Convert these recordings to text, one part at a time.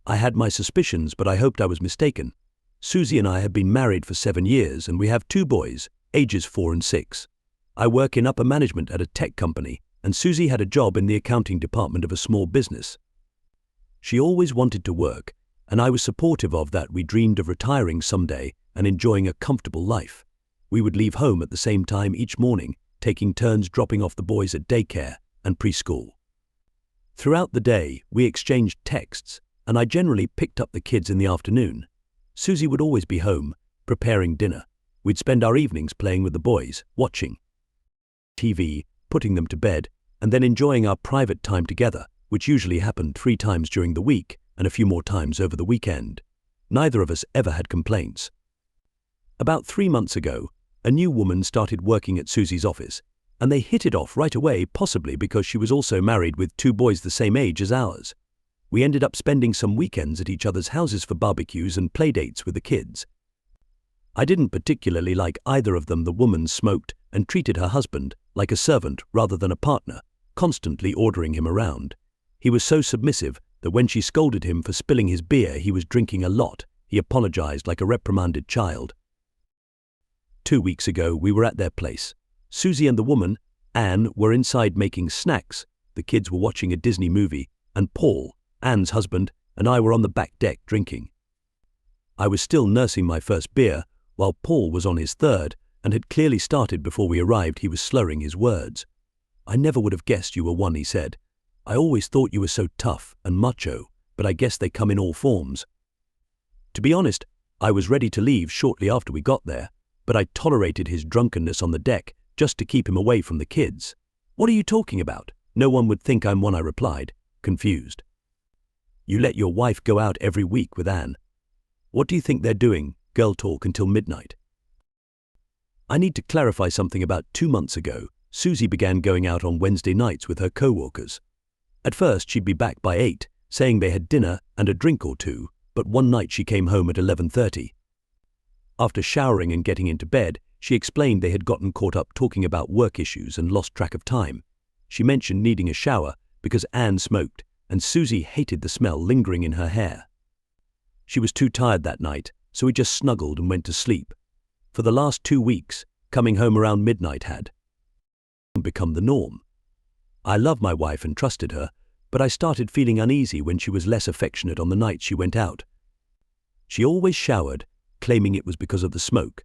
I had my suspicions, but I hoped I was mistaken. Susie and I have been married for 7 years and we have 2 boys, ages 4 and 6. I work in upper management at a tech company, and Susie had a job in the accounting department of a small business. She always wanted to work, and I was supportive of that. We dreamed of retiring someday and enjoying a comfortable life. We would leave home at the same time each morning, taking turns dropping off the boys at daycare and preschool. Throughout the day, we exchanged texts, and I generally picked up the kids in the afternoon. Susie would always be home, preparing dinner. We'd spend our evenings playing with the boys, watching TV, putting them to bed, and then enjoying our private time together, which usually happened 3 times during the week and a few more times over the weekend. Neither of us ever had complaints. About 3 months ago, a new woman started working at Susie's office, and they hit it off right away, possibly because she was also married with 2 boys the same age as ours. We ended up spending some weekends at each other's houses for barbecues and playdates with the kids. I didn't particularly like either of them. The woman smoked and treated her husband like a servant rather than a partner, constantly ordering him around. He was so submissive that when she scolded him for spilling his beer he was drinking a lot, he apologized like a reprimanded child. 2 weeks ago, we were at their place. Susie and the woman, Anne, were inside making snacks. The kids were watching a Disney movie, and Paul, Anne's husband, and I were on the back deck drinking. I was still nursing my first beer, while Paul was on his third, and had clearly started before we arrived. He was slurring his words. "I never would have guessed you were one," he said. "I always thought you were so tough and macho, but I guess they come in all forms." To be honest, I was ready to leave shortly after we got there, but I tolerated his drunkenness on the deck just to keep him away from the kids. "What are you talking about? No one would think I'm one," I replied, confused. "You let your wife go out every week with Anne. What do you think they're doing? Girl talk until midnight." I need to clarify something. About 2 months ago, Susie began going out on Wednesday nights with her co-workers. At first, she'd be back by 8, saying they had dinner and a drink or 2, but one night she came home at 11:30. After showering and getting into bed, she explained they had gotten caught up talking about work issues and lost track of time. She mentioned needing a shower because Anne smoked, and Susie hated the smell lingering in her hair. She was too tired that night, so we just snuggled and went to sleep. For the last 2 weeks, coming home around midnight had become the norm. I love my wife and trusted her, but I started feeling uneasy when she was less affectionate on the nights she went out. She always showered, claiming it was because of the smoke.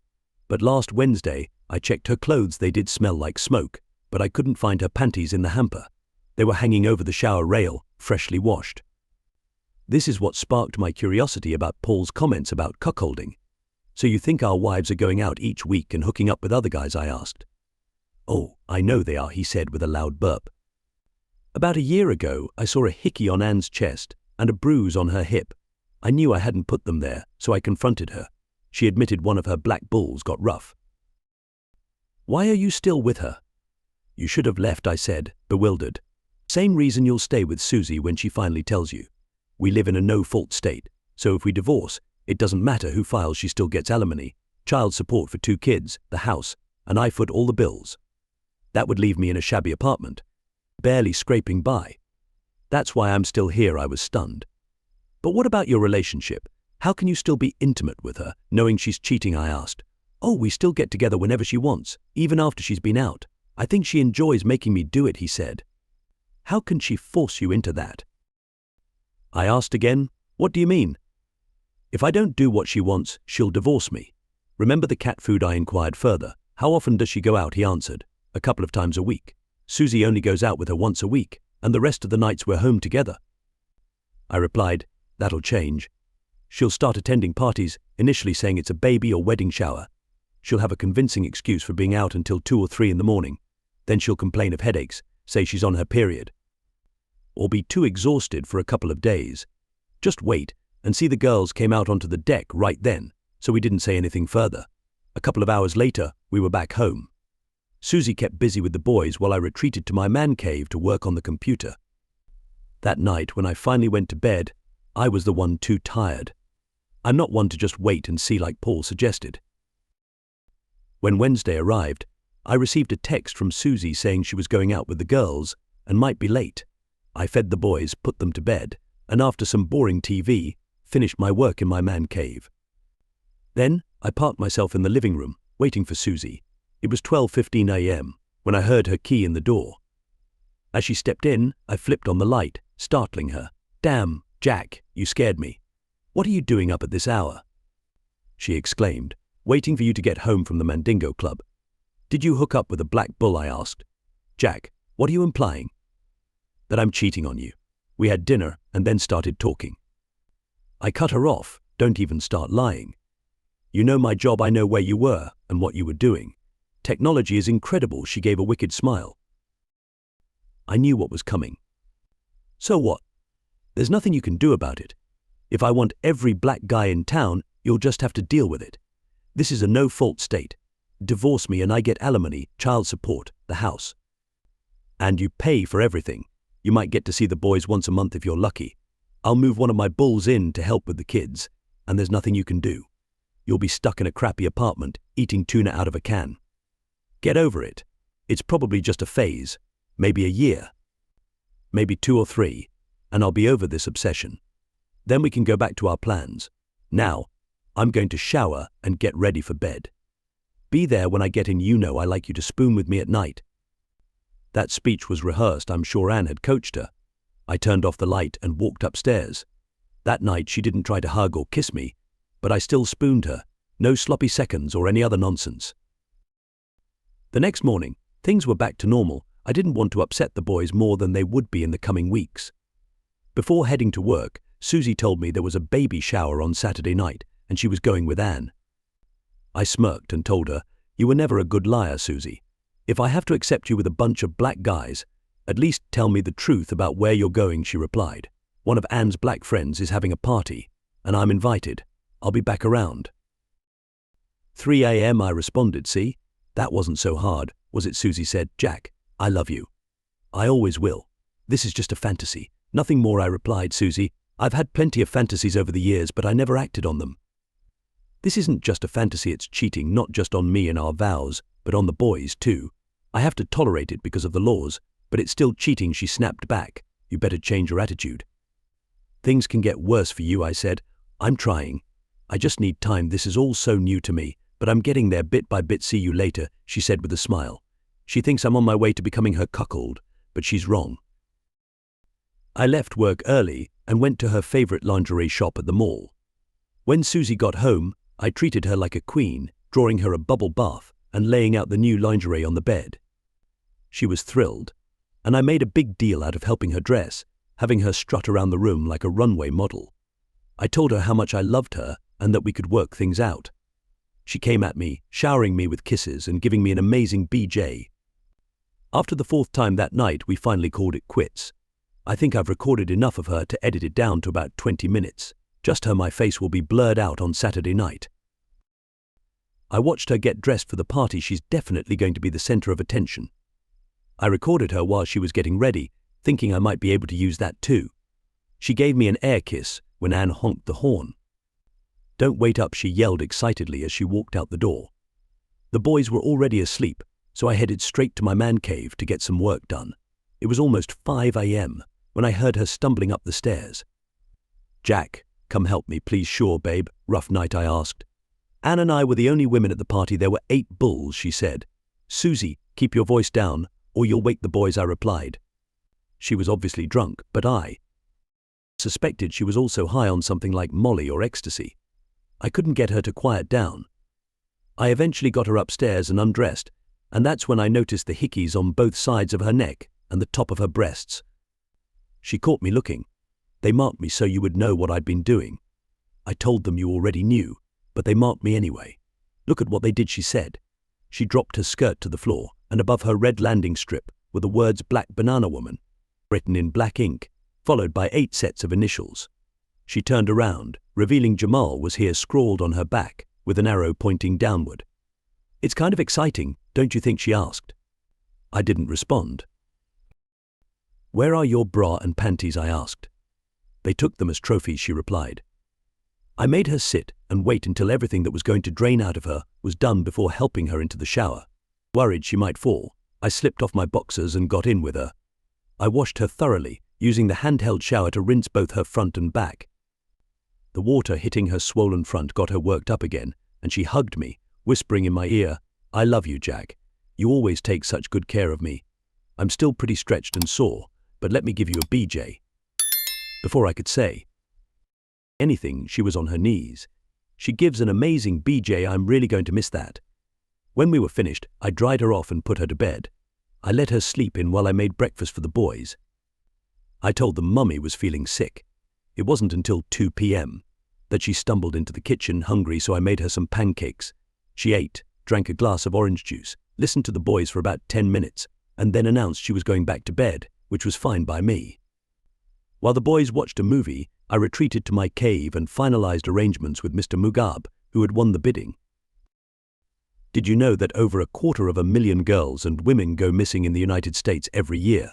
But last Wednesday, I checked her clothes. They did smell like smoke, but I couldn't find her panties in the hamper. They were hanging over the shower rail, freshly washed. This is what sparked my curiosity about Paul's comments about cuckolding. "So you think our wives are going out each week and hooking up with other guys?" I asked. "Oh, I know they are," he said with a loud burp. About a year ago, I saw a hickey on Anne's chest and a bruise on her hip. I knew I hadn't put them there, so I confronted her. She admitted one of her black bulls got rough. "Why are you still with her?" "You should have left," I said, bewildered. "Same reason you'll stay with Susie when she finally tells you. We live in a no-fault state, so if we divorce, it doesn't matter who files. She still gets alimony, child support for 2 kids, the house, and I foot all the bills. That would leave me in a shabby apartment, barely scraping by. That's why I'm still here." I was stunned. "But what about your relationship? How can you still be intimate with her, knowing she's cheating?" I asked. "Oh, we still get together whenever she wants, even after she's been out. I think she enjoys making me do it," he said. "How can she force you into that?" I asked again. "What do you mean?" "If I don't do what she wants, she'll divorce me. Remember the cat food?" I inquired further. "How often does she go out?" He answered. "A couple of times a week. Susie only goes out with her once a week, and the rest of the nights we're home together." I replied, "That'll change. She'll start attending parties, initially saying it's a baby or wedding shower. She'll have a convincing excuse for being out until 2 or 3 in the morning. Then she'll complain of headaches, say she's on her period, or be too exhausted for a couple of days. Just wait and see." The girls came out onto the deck right then, so we didn't say anything further. A couple of hours later, we were back home. Susie kept busy with the boys while I retreated to my man cave to work on the computer. That night, when I finally went to bed, I was the one too tired. I'm not one to just wait and see like Paul suggested. When Wednesday arrived, I received a text from Susie saying she was going out with the girls and might be late. I fed the boys, put them to bed, and after some boring TV, finished my work in my man cave. Then, I parked myself in the living room, waiting for Susie. It was 12:15 a.m. when I heard her key in the door. As she stepped in, I flipped on the light, startling her. "Damn, Jack, you scared me. What are you doing up at this hour?" she exclaimed. "Waiting for you to get home from the Mandingo Club." "Did you hook up with a black bull?" I asked. "Jack, what are you implying?" "That I'm cheating on you. We had dinner and then started talking." I cut her off. "Don't even start lying. You know my job, I know where you were and what you were doing. Technology is incredible." She gave a wicked smile. I knew what was coming. "So what? There's nothing you can do about it. If I want every black guy in town, you'll just have to deal with it. This is a no-fault state. Divorce me and I get alimony, child support, the house. And you pay for everything. You might get to see the boys once a month if you're lucky. I'll move one of my bulls in to help with the kids, and there's nothing you can do. You'll be stuck in a crappy apartment, eating tuna out of a can. Get over it. It's probably just a phase, maybe a year, maybe 2 or 3, and I'll be over this obsession. Then we can go back to our plans. Now, I'm going to shower and get ready for bed. Be there when I get in. You know I like you to spoon with me at night." That speech was rehearsed. I'm sure Anne had coached her. I turned off the light and walked upstairs. That night she didn't try to hug or kiss me, but I still spooned her. No sloppy seconds or any other nonsense. The next morning, things were back to normal. I didn't want to upset the boys more than they would be in the coming weeks. Before heading to work, Susie told me there was a baby shower on Saturday night, and she was going with Anne. I smirked and told her, "You were never a good liar, Susie. If I have to accept you with a bunch of black guys, at least tell me the truth about where you're going," she replied. "One of Anne's black friends is having a party, and I'm invited. I'll be back around." 3 a.m. I responded. "See? That wasn't so hard, was it?" Susie said. "Jack, I love you. I always will. This is just a fantasy. Nothing more," I replied. "Susie, I've had plenty of fantasies over the years, but I never acted on them. This isn't just a fantasy, it's cheating, not just on me and our vows, but on the boys too. I have to tolerate it because of the laws, but it's still cheating." She snapped back. "You better change your attitude." "Things can get worse for you," I said. "I'm trying. I just need time. This is all so new to me, but I'm getting there bit by bit." "See you later," she said with a smile. She thinks I'm on my way to becoming her cuckold, but she's wrong. I left work early and went to her favorite lingerie shop at the mall. When Susie got home, I treated her like a queen, drawing her a bubble bath and laying out the new lingerie on the bed. She was thrilled, and I made a big deal out of helping her dress, having her strut around the room like a runway model. I told her how much I loved her and that we could work things out. She came at me, showering me with kisses and giving me an amazing BJ. After the 4th time that night, we finally called it quits. I think I've recorded enough of her to edit it down to about 20 minutes. Just her. My face will be blurred out on Saturday night. I watched her get dressed for the party. She's definitely going to be the center of attention. I recorded her while she was getting ready, thinking I might be able to use that too. She gave me an air kiss when Anne honked the horn. "Don't wait up," she yelled excitedly as she walked out the door. The boys were already asleep, so I headed straight to my man cave to get some work done. It was almost 5 a.m. when I heard her stumbling up the stairs. "Jack, come help me, please." "Sure, babe. Rough night?" I asked. "Anne and I were the only women at the party. There were 8 bulls," she said. "Susie, keep your voice down, or you'll wake the boys," I replied. She was obviously drunk, but I suspected she was also high on something like Molly or ecstasy. I couldn't get her to quiet down. I eventually got her upstairs and undressed, and that's when I noticed the hickeys on both sides of her neck and the top of her breasts. She caught me looking. "They marked me so you would know what I'd been doing. I told them you already knew, but they marked me anyway. Look at what they did," she said. She dropped her skirt to the floor, and above her red landing strip were the words "Black Banana Woman," written in black ink, followed by 8 sets of initials. She turned around, revealing Jamal was here scrawled on her back, with an arrow pointing downward. "It's kind of exciting, don't you think?" she asked. I didn't respond. "Where are your bra and panties?" I asked. "They took them as trophies," she replied. I made her sit and wait until everything that was going to drain out of her was done before helping her into the shower. Worried she might fall, I slipped off my boxers and got in with her. I washed her thoroughly, using the handheld shower to rinse both her front and back. The water hitting her swollen front got her worked up again, and she hugged me, whispering in my ear, "I love you, Jack. You always take such good care of me. I'm still pretty stretched and sore, but let me give you a BJ." Before I could say anything, she was on her knees. She gives an amazing BJ. I'm really going to miss that. When we were finished, I dried her off and put her to bed. I let her sleep in while I made breakfast for the boys. I told them Mummy was feeling sick. It wasn't until 2 p.m. that she stumbled into the kitchen hungry, so I made her some pancakes. She ate, drank a glass of orange juice, listened to the boys for about 10 minutes, and then announced she was going back to bed, which was fine by me. While the boys watched a movie, I retreated to my cave and finalized arrangements with Mr. Mugabe, who had won the bidding. Did you know that over 250,000 girls and women go missing in the United States every year?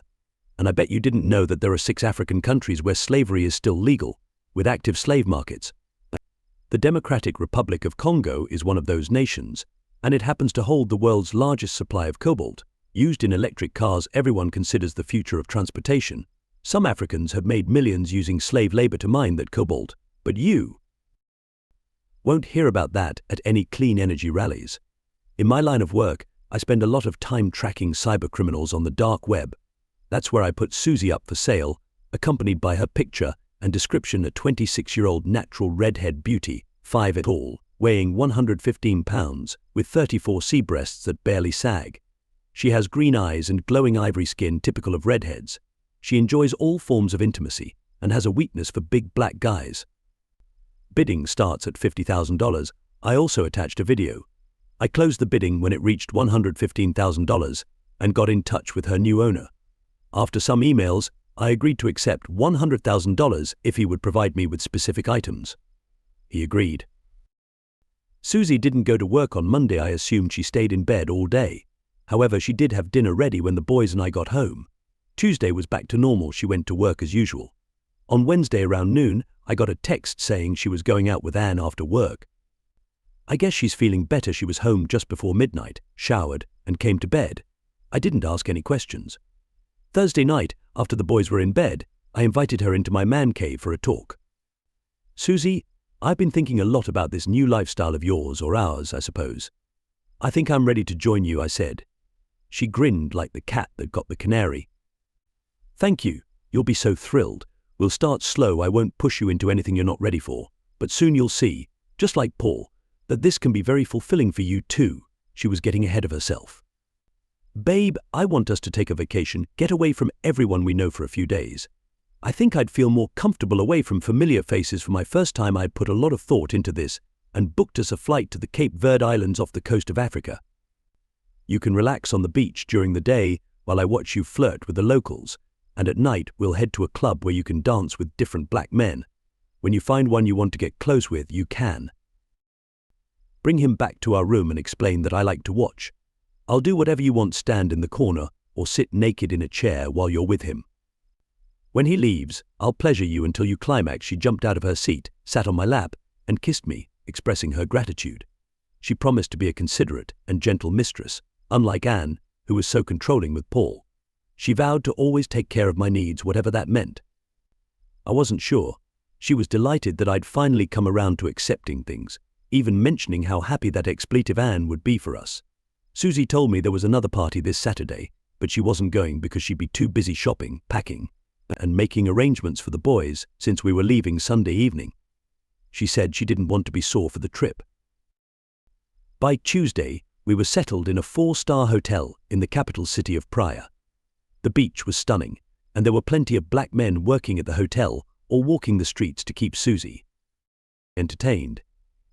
And I bet you didn't know that there are 6 African countries where slavery is still legal, with active slave markets. The Democratic Republic of Congo is one of those nations, and it happens to hold the world's largest supply of cobalt, used in electric cars everyone considers the future of transportation. Some Africans have made millions using slave labor to mine that cobalt, but you won't hear about that at any clean energy rallies. In my line of work, I spend a lot of time tracking cybercriminals on the dark web. That's where I put Susie up for sale, accompanied by her picture and description: a 26-year-old natural redhead beauty, 5 tall, weighing 115 pounds, with 34 C breasts that barely sag. She has green eyes and glowing ivory skin typical of redheads. She enjoys all forms of intimacy and has a weakness for big black guys. Bidding starts at $50,000. I also attached a video. I closed the bidding when it reached $115,000 and got in touch with her new owner. After some emails, I agreed to accept $100,000 if he would provide me with specific items. He agreed. Susie didn't go to work on Monday. I assumed she stayed in bed all day. However, she did have dinner ready when the boys and I got home. Tuesday was back to normal. She went to work as usual. On Wednesday around noon, I got a text saying she was going out with Anne after work. I guess she's feeling better. She was home just before midnight, showered, and came to bed. I didn't ask any questions. Thursday night, after the boys were in bed, I invited her into my man cave for a talk. "Susie, I've been thinking a lot about this new lifestyle of yours, or ours, I suppose. I think I'm ready to join you," I said. She grinned like the cat that got the canary. "Thank you. You'll be so thrilled. We'll start slow. I won't push you into anything you're not ready for. But soon you'll see, just like Paul, that this can be very fulfilling for you too." She was getting ahead of herself. "Babe, I want us to take a vacation, get away from everyone we know for a few days. I think I'd feel more comfortable away from familiar faces. For my first time, I'd put a lot of thought into this and booked us a flight to the Cape Verde Islands off the coast of Africa. You can relax on the beach during the day while I watch you flirt with the locals, and at night we'll head to a club where you can dance with different black men. When you find one you want to get close with, you can bring him back to our room and explain that I like to watch. I'll do whatever you want, stand in the corner or sit naked in a chair while you're with him. When he leaves, I'll pleasure you until you climax." She jumped out of her seat, sat on my lap, and kissed me, expressing her gratitude. She promised to be a considerate and gentle mistress, unlike Anne, who was so controlling with Paul. She vowed to always take care of my needs, whatever that meant. I wasn't sure. She was delighted that I'd finally come around to accepting things, even mentioning how happy that expletive Anne would be for us. Susie told me there was another party this Saturday, but she wasn't going because she'd be too busy shopping, packing, and making arrangements for the boys since we were leaving Sunday evening. She said she didn't want to be sore for the trip. By Tuesday, we were settled in a 4-star hotel in the capital city of Praia. The beach was stunning, and there were plenty of black men working at the hotel or walking the streets to keep Susie entertained.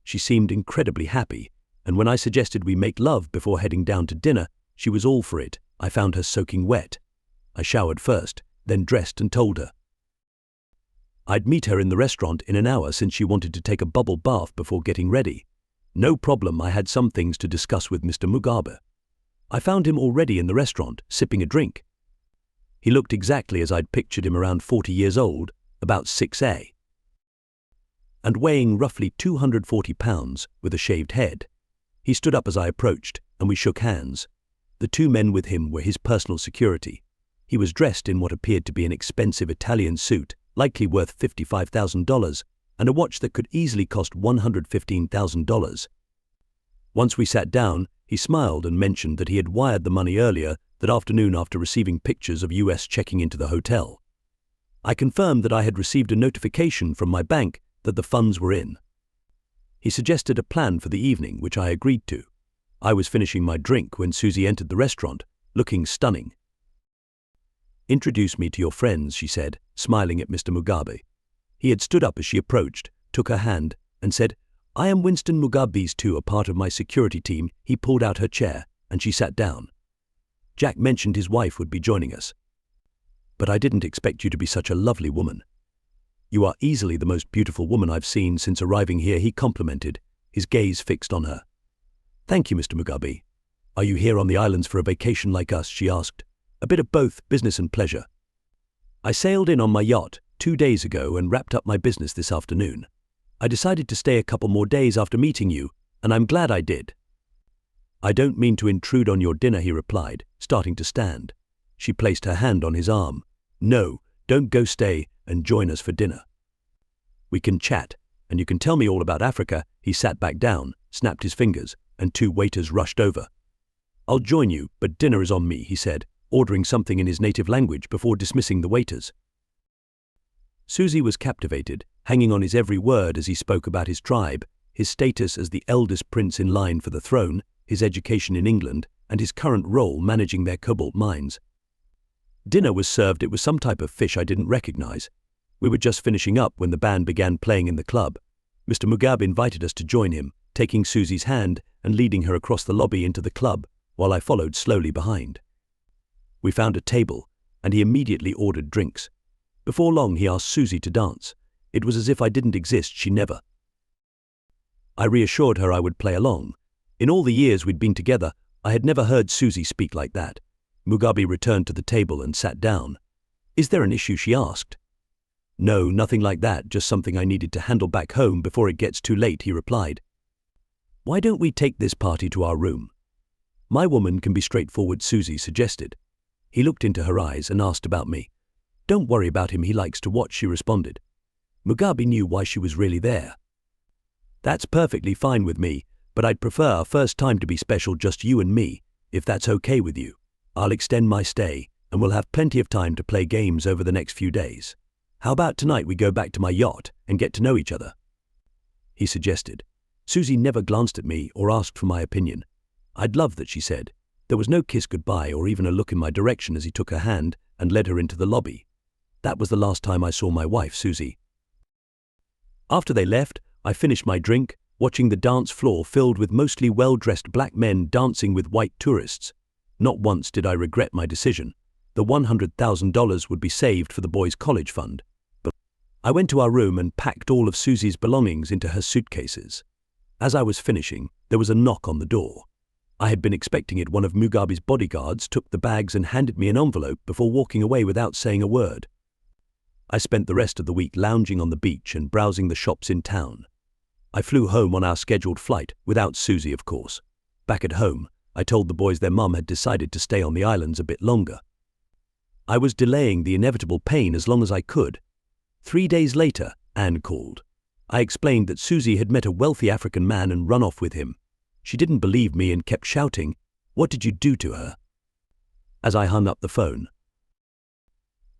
She seemed incredibly happy, and when I suggested we make love before heading down to dinner, she was all for it. I found her soaking wet. I showered first, then dressed and told her I'd meet her in the restaurant in an hour since she wanted to take a bubble bath before getting ready. No problem. I had some things to discuss with Mr. Mugabe. I found him already in the restaurant, sipping a drink. He looked exactly as I'd pictured him, around 40 years old, about 6'A", and weighing roughly 240 pounds with a shaved head. He stood up as I approached, and we shook hands. The 2 men with him were his personal security. He was dressed in what appeared to be an expensive Italian suit, likely worth $55,000, and a watch that could easily cost $115,000. Once we sat down, he smiled and mentioned that he had wired the money earlier that afternoon after receiving pictures of US checking into the hotel. I confirmed that I had received a notification from my bank that the funds were in. He suggested a plan for the evening, which I agreed to. I was finishing my drink when Susie entered the restaurant, looking stunning. "Introduce me to your friends," she said, smiling at Mr. Mugabe. He had stood up as she approached, took her hand, and said, "I am Winston Mugabe. These two are part of my security team." He pulled out her chair, and she sat down. Jack mentioned his wife would be joining us. "But I didn't expect you to be such a lovely woman." "You are easily the most beautiful woman I've seen since arriving here," he complimented, his gaze fixed on her. "Thank you, Mr. Mugabe. Are you here on the islands for a vacation like us?" she asked. "A bit of both, business and pleasure." "I sailed in on my yacht 2 days ago and wrapped up my business this afternoon. I decided to stay a couple more days after meeting you, and I'm glad I did." "I don't mean to intrude on your dinner," he replied, starting to stand. She placed her hand on his arm. "No, don't go. Stay and join us for dinner. We can chat, and you can tell me all about Africa." He sat back down, snapped his fingers, and 2 waiters rushed over. "I'll join you, but dinner is on me," he said, ordering something in his native language before dismissing the waiters. Susie was captivated, hanging on his every word as he spoke about his tribe, his status as the eldest prince in line for the throne, his education in England, and his current role managing their cobalt mines. Dinner was served. It was some type of fish I didn't recognize. We were just finishing up when the band began playing in the club. Mr. Mugabe invited us to join him, taking Susie's hand and leading her across the lobby into the club, while I followed slowly behind. We found a table, and he immediately ordered drinks. Before long, he asked Susie to dance. It was as if I didn't exist. She never. I reassured her I would play along. In all the years we'd been together, I had never heard Susie speak like that. Mugabe returned to the table and sat down. "Is there an issue?" she asked. "No, nothing like that, just something I needed to handle back home before it gets too late," he replied. "Why don't we take this party to our room?" "My woman can be straightforward," Susie suggested. He looked into her eyes and asked about me. "Don't worry about him, he likes to watch," she responded. Mugabe knew why she was really there. "That's perfectly fine with me, but I'd prefer our first time to be special, just you and me, if that's okay with you. I'll extend my stay, and we'll have plenty of time to play games over the next few days. How about tonight we go back to my yacht and get to know each other?" he suggested. Susie never glanced at me or asked for my opinion. "I'd love that," she said. There was no kiss goodbye or even a look in my direction as he took her hand and led her into the lobby. That was the last time I saw my wife, Susie. After they left, I finished my drink, watching the dance floor filled with mostly well-dressed black men dancing with white tourists. Not once did I regret my decision. The $100,000 would be saved for the boys' college fund. But I went to our room and packed all of Susie's belongings into her suitcases. As I was finishing, there was a knock on the door. I had been expecting it. One of Mugabe's bodyguards took the bags and handed me an envelope before walking away without saying a word. I spent the rest of the week lounging on the beach and browsing the shops in town. I flew home on our scheduled flight, without Susie, of course. Back at home, I told the boys their mum had decided to stay on the islands a bit longer. I was delaying the inevitable pain as long as I could. 3 days later, Anne called. I explained that Susie had met a wealthy African man and run off with him. She didn't believe me and kept shouting, "What did you do to her?" as I hung up the phone.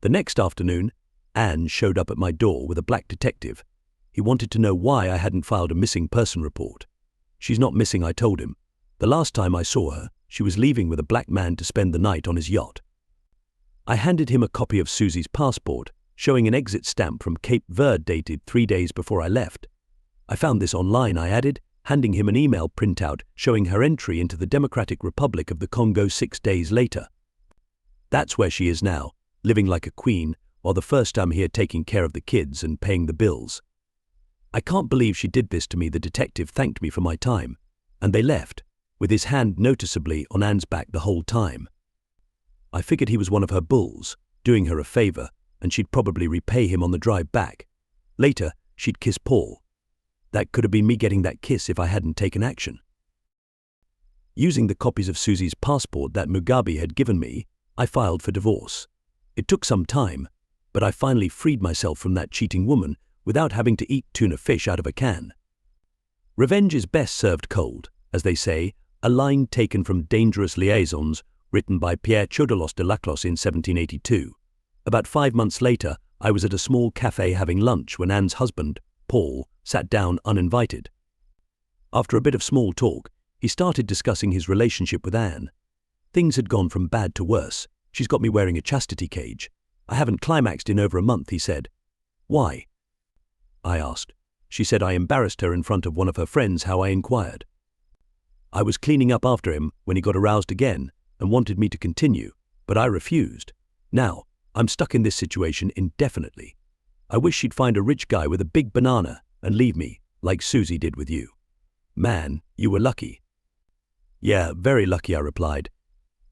The next afternoon, Anne showed up at my door with a black detective. He wanted to know why I hadn't filed a missing person report. "She's not missing," I told him. "The last time I saw her, she was leaving with a black man to spend the night on his yacht." I handed him a copy of Susie's passport, showing an exit stamp from Cape Verde dated 3 days before I left. "I found this online," I added, handing him an email printout showing her entry into the Democratic Republic of the Congo 6 days later. That's where she is now, living like a queen, while the first I'm here taking care of the kids and paying the bills. "I can't believe she did this to me." The detective thanked me for my time, and they left, with his hand noticeably on Anne's back the whole time. I figured he was one of her bulls, doing her a favor, and she'd probably repay him on the drive back. Later, she'd kiss Paul. That could have been me getting that kiss if I hadn't taken action. Using the copies of Susie's passport that Mugabe had given me, I filed for divorce. It took some time, but I finally freed myself from that cheating woman without having to eat tuna fish out of a can. Revenge is best served cold, as they say, a line taken from Dangerous Liaisons, written by Pierre Chodelos de Laclos in 1782. About 5 months later, I was at a small cafe having lunch when Anne's husband, Paul, sat down uninvited. After a bit of small talk, he started discussing his relationship with Anne. Things had gone from bad to worse. She's got me wearing a chastity cage. I haven't climaxed in over a month, he said. Why? I asked. She said I embarrassed her in front of one of her friends, how I inquired. I was cleaning up after him when he got aroused again and wanted me to continue, but I refused. Now, I'm stuck in this situation indefinitely. I wish she'd find a rich guy with a big banana and leave me, like Susie did with you. Man, you were lucky. Yeah, very lucky, I replied.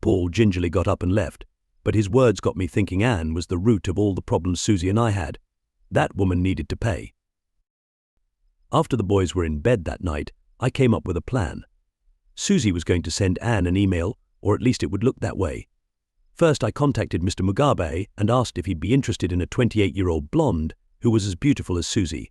Paul gingerly got up and left, but his words got me thinking Anne was the root of all the problems Susie and I had. That woman needed to pay. After the boys were in bed that night, I came up with a plan. Susie was going to send Anne an email, or at least it would look that way. First, I contacted Mr. Mugabe and asked if he'd be interested in a 28-year-old blonde who was as beautiful as Susie.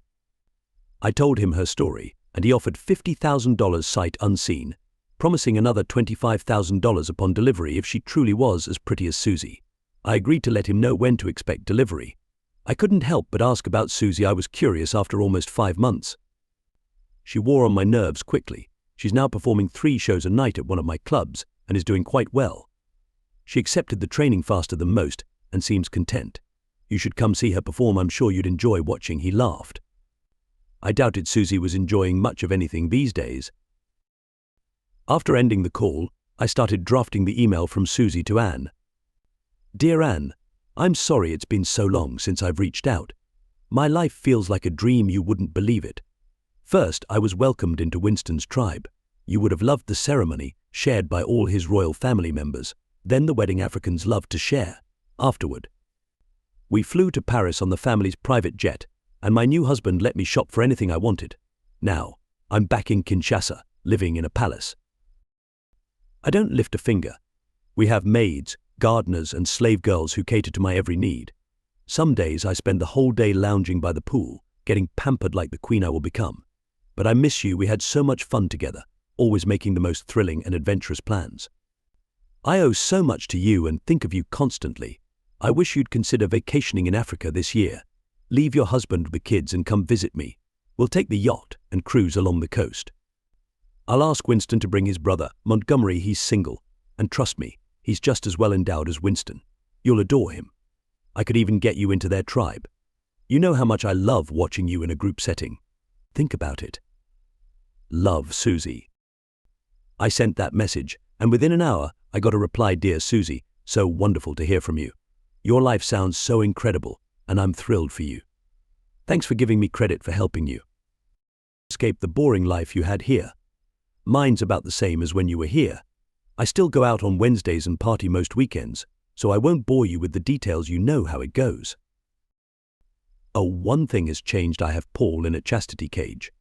I told him her story, and he offered $50,000 sight unseen, promising another $25,000 upon delivery if she truly was as pretty as Susie. I agreed to let him know when to expect delivery. I couldn't help but ask about Susie. I was curious after almost 5 months. She wore on my nerves quickly. She's now performing 3 shows a night at one of my clubs and is doing quite well. She accepted the training faster than most and seems content. You should come see her perform. I'm sure you'd enjoy watching. He laughed. I doubted Susie was enjoying much of anything these days. After ending the call, I started drafting the email from Susie to Anne. Dear Anne, I'm sorry it's been so long since I've reached out. My life feels like a dream, you wouldn't believe it. First, I was welcomed into Winston's tribe. You would have loved the ceremony, shared by all his royal family members. Then the wedding Africans loved to share. Afterward, we flew to Paris on the family's private jet, and my new husband let me shop for anything I wanted. Now, I'm back in Kinshasa, living in a palace. I don't lift a finger. We have maids, gardeners, and slave girls who cater to my every need. Some days I spend the whole day lounging by the pool, getting pampered like the queen I will become. But I miss you. We had so much fun together, always making the most thrilling and adventurous plans. I owe so much to you and think of you constantly. I wish you'd consider vacationing in Africa this year. Leave your husband with the kids and come visit me. We'll take the yacht and cruise along the coast. I'll ask Winston to bring his brother, Montgomery. He's single, and trust me, he's just as well endowed as Winston. You'll adore him. I could even get you into their tribe. You know how much I love watching you in a group setting. Think about it. Love, Susie. I sent that message, and within an hour, I got a reply. Dear Susie, so wonderful to hear from you. Your life sounds so incredible, and I'm thrilled for you. Thanks for giving me credit for helping you escape the boring life you had here. Mine's about the same as when you were here. I still go out on Wednesdays and party most weekends, so I won't bore you with the details. You know how it goes. Oh, one thing has changed. I have Paul in a chastity cage.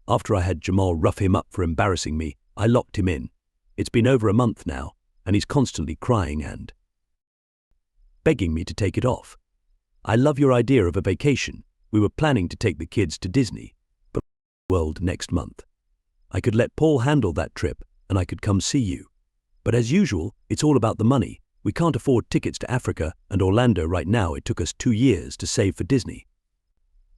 After I had Jamal rough him up for embarrassing me, I locked him in. It's been over a month now, and he's constantly crying and begging me to take it off. I love your idea of a vacation. We were planning to take the kids to Disney, but World next month. I could let Paul handle that trip, and I could come see you. But as usual, it's all about the money. We can't afford tickets to Africa and Orlando right now. It took us 2 years to save for Disney.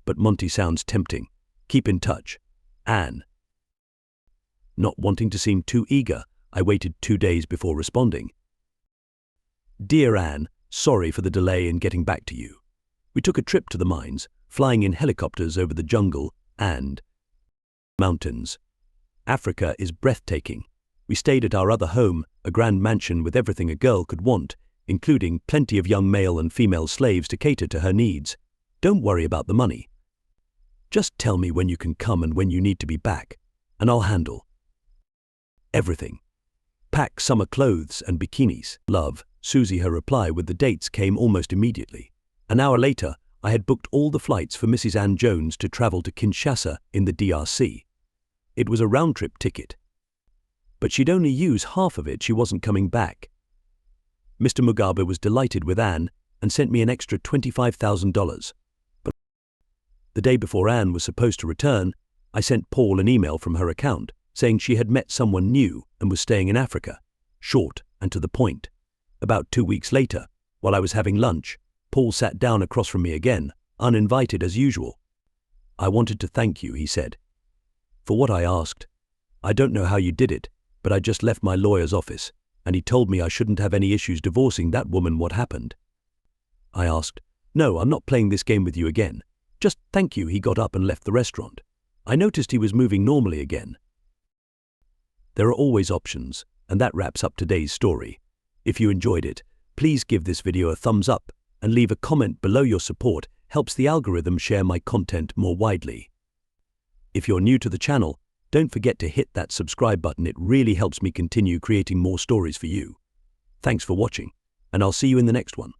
But Monty sounds tempting. Keep in touch. Anne. Not wanting to seem too eager, I waited 2 days before responding. Dear Anne, sorry for the delay in getting back to you. We took a trip to the mines, flying in helicopters over the jungle and mountains. Africa is breathtaking. We stayed at our other home, a grand mansion with everything a girl could want, including plenty of young male and female slaves to cater to her needs. Don't worry about the money. Just tell me when you can come and when you need to be back, and I'll handle everything. Pack summer clothes and bikinis. Love, Susie. Her reply with the dates came almost immediately. An hour later, I had booked all the flights for Mrs. Anne Jones to travel to Kinshasa in the DRC. It was a round-trip ticket. But she'd only use half of it. She wasn't coming back. Mr. Mugabe was delighted with Anne and sent me an extra $25,000. But the day before Anne was supposed to return, I sent Paul an email from her account saying she had met someone new and was staying in Africa. Short and to the point. About 2 weeks later, while I was having lunch, Paul sat down across from me again, uninvited as usual. "I wanted to thank you," he said, "for what I asked. I don't know how you did it, but I just left my lawyer's office, and he told me I shouldn't have any issues divorcing that woman. What happened?" I asked, "No, I'm not playing this game with you again. Just thank you." He got up and left the restaurant. I noticed he was moving normally again. There are always options, and that wraps up today's story. If you enjoyed it, please give this video a thumbs up and leave a comment below. Your support helps the algorithm share my content more widely. If you're new to the channel, don't forget to hit that subscribe button. It really helps me continue creating more stories for you. Thanks for watching, and I'll see you in the next one.